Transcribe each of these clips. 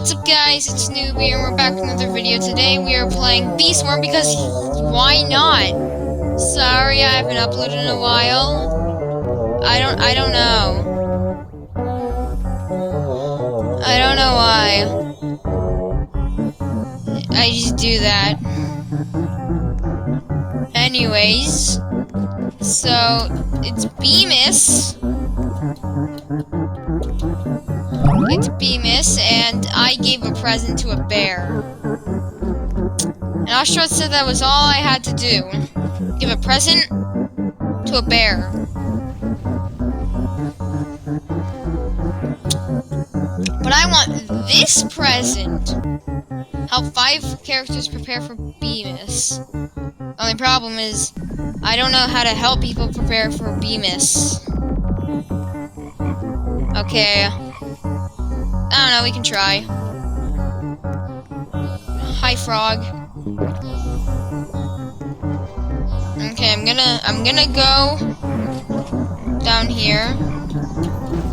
What's up guys, it's Newbie and we're back with another video. Today we are playing BEEMAS because why not? Sorry I haven't uploaded in a while. I don't know. I don't know why. I just do that. Anyways, so it's BEEMAS. It's BEEMAS, and I gave a present to a bear. And Ostrod said that was all I had to do. Give a present to a bear. But I want this present. Help 5 characters prepare for BEEMAS. The only problem is, I don't know how to help people prepare for BEEMAS. Okay. I don't know, we can try. Hi, frog. Okay, I'm gonna go down here.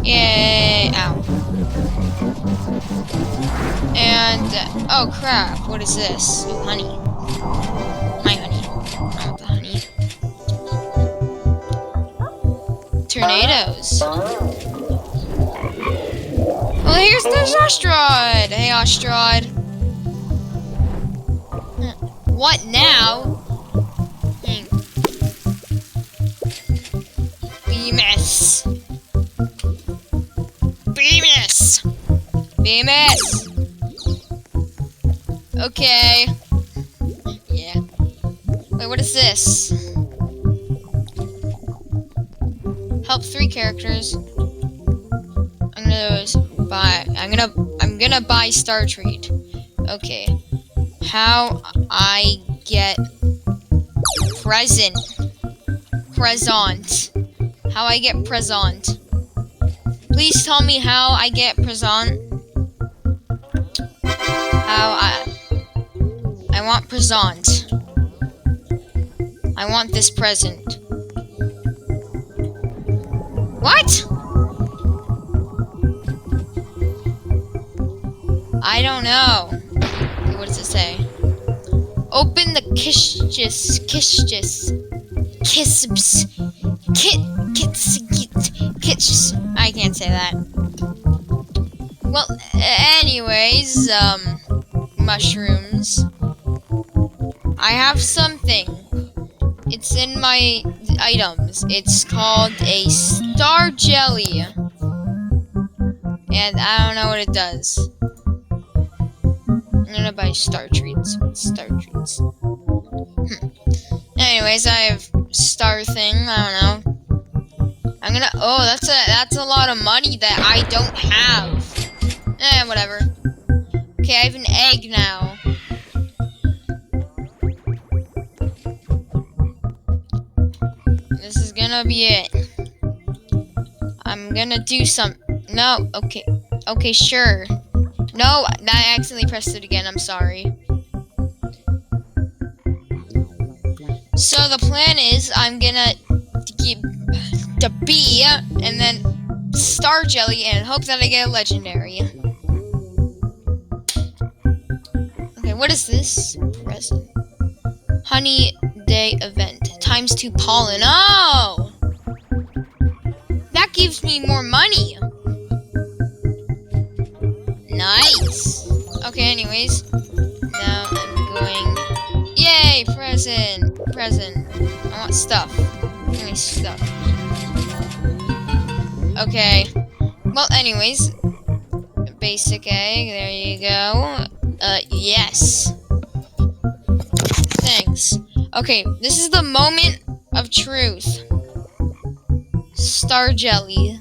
Yay! Ow. And oh crap! What is this? Ooh, honey. My honey. I want the honey. Tornadoes. Well, there's Ostrod! Hey, Ostrod. What now? BEEMAS. BEEMAS! BEEMAS! Okay. Yeah. Wait, what is this? Help 3 characters. I'm gonna buy Star Treat. Okay. How I get present. How I get present. Please tell me how I get present. I want present. I want this present. What? I don't know. What does it say? Open the kisses. I can't say that. Well, anyways, mushrooms. I have something. It's in my items. It's called a star jelly. And I don't know what it does. I'm gonna buy Star Treats. Star Treats. Anyways, I have Star thing. I don't know. I'm gonna. Oh, that's a lot of money that I don't have. Whatever. Okay, I have an egg now. This is gonna be it. I'm gonna do some. No. Okay. Okay, sure. No, I accidentally pressed it again. I'm sorry. So the plan is I'm gonna keep the bee and then star jelly and hope that I get a legendary. Okay, what is this? Present. Honey day event. ×2 pollen. Oh! That gives me more money. Nice. Okay, anyways. Now I'm going. Yay! Present. I want stuff. Give me stuff. Okay. Well, anyways. Basic egg. There you go. Yes. Thanks. Okay, this is the moment of truth. Star jelly.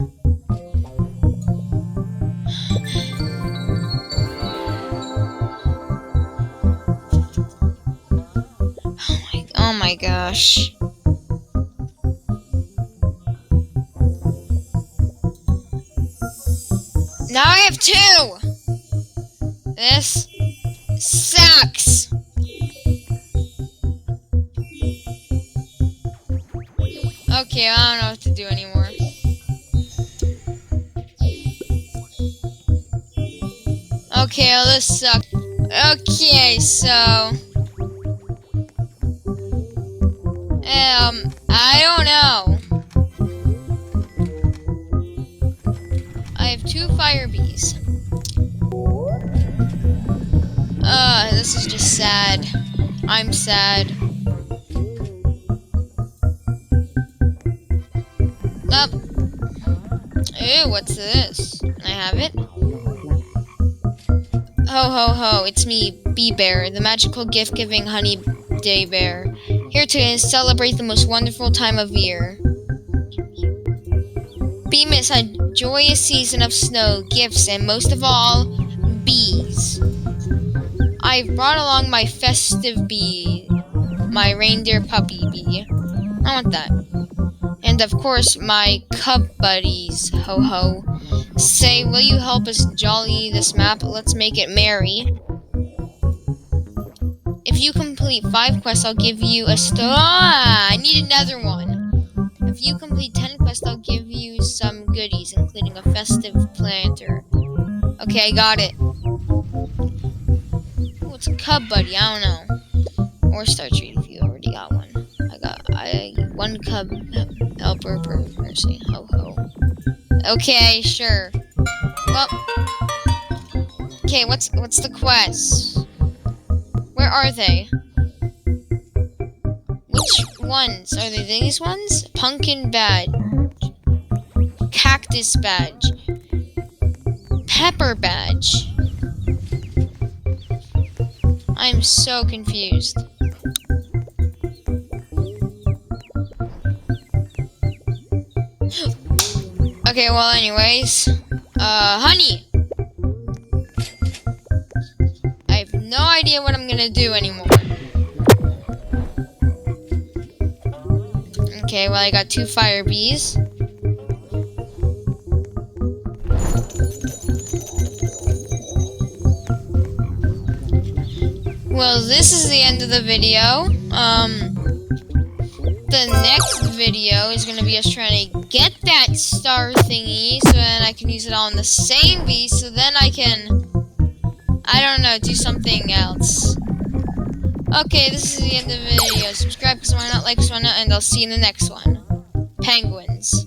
Oh my gosh. Now I have 2! This sucks! Okay, I don't know what to do anymore. Okay, well, this sucks. Okay, so... I don't know. I have 2 fire bees. This is just sad. I'm sad. Up. Ew, what's this? Can I have it? Ho ho ho, it's me, Bee Bear, the magical gift-giving honey day bear, here to celebrate the most wonderful time of year. BEEMAS, a joyous season of snow, gifts, and most of all, bees. I've brought along my festive bee, my reindeer puppy bee. I want that. And of course, my cub buddies, ho ho. Say, will you help us jolly this map? Let's make it merry. If you complete 5 quests, I'll give you a I need another one. If you complete 10 quests, I'll give you some goodies, including a festive planter. Okay, I got it. Oh, it's a cub buddy. I don't know. Or star treat if you already got one. I 1 cub helper per person. Ho ho. Okay, sure. Well, okay. What's the quest? Where are they? Which ones? Are they these ones? Pumpkin badge. Cactus badge. Pepper badge. I'm so confused. Okay, well anyways. Honey! I have no idea what I'm gonna do anymore. Okay, well I got 2 fire bees. Well, this is the end of the video. The next video is gonna be us trying to get that star thingy so then I can use it on the same bee so then I can, I don't know, do something else. Okay, this is the end of the video. Subscribe because why not, like because why not, and I'll see you in the next one. Penguins.